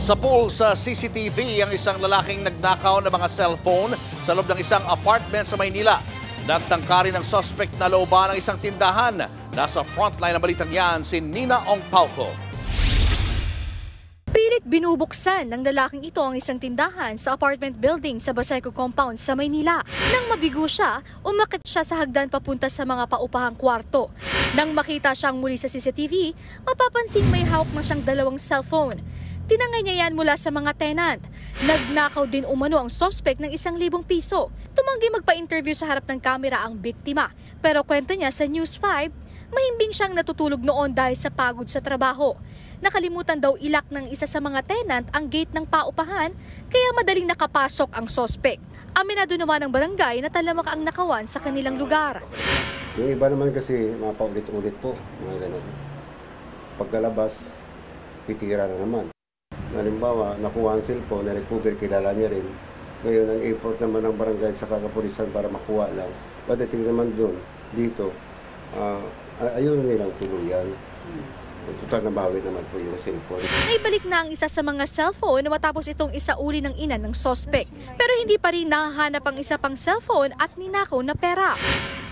Sa pool sa CCTV ang isang lalaking nagnakaw ng mga cellphone sa loob ng isang apartment sa Maynila. Nagtangka rin ng suspect na looban ng isang tindahan. Nasa frontline ng balitang yan si Nina Ong Pauco. Pilit binubuksan ng lalaking ito ang isang tindahan sa apartment building sa Baseco Compound sa Maynila. Nang mabigo siya, umakyat siya sa hagdan papunta sa mga paupahang kwarto. Nang makita siyang muli sa CCTV, mapapansin may hawak na siyang dalawang cellphone. Tinangay niya yan mula sa mga tenant. Nagnakaw din umano ang suspect ng 1,000 piso. Tumanggi magpa-interview sa harap ng kamera ang biktima. Pero kwento niya sa News 5, mahimbing siyang natutulog noon dahil sa pagod sa trabaho. Nakalimutan daw ilak ng isa sa mga tenant ang gate ng paupahan, kaya madaling nakapasok ang suspect. Aminado naman ng barangay na talamak ang nakawan sa kanilang lugar. Yung iba naman kasi mapaulit-ulit po, mga ganun. Pagkalabas, titira na naman. Halimbawa, nakuha ang cellphone, na-recover, kilala niya rin. Ngayon, ang effort naman ng barangay sa kakapulisan para makuha lang. Pagdating naman doon, dito, ayun nilang tuluyan. Total na bawi naman po yung cellphone. Naibalik na ang isa sa mga cellphone matapos itong isauli ng ina ng suspect. Pero hindi pa rin nahahanap ang isa pang cellphone at ninakaw na pera.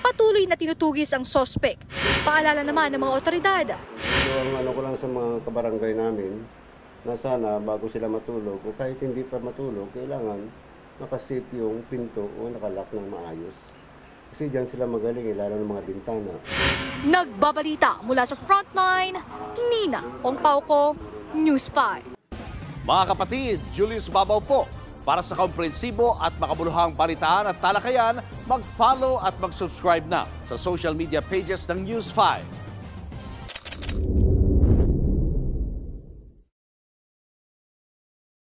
Patuloy na tinutugis ang suspect. Paalala naman ng mga otoridad. So, ang ko lang sa mga kabarangay namin, na sana bago sila matulog o kahit hindi pa matulog, kailangan nakasip yung pinto o nakalak ng maayos. Kasi dyan sila magaling, lalo ng mga bintana. Nagbabalita mula sa Frontline, Nina Ong Pauco, News 5. Mga kapatid, Julius Babaw po. Para sa komprehensibo at makabuluhang balitaan at talakayan, mag-follow at mag-subscribe na sa social media pages ng News 5.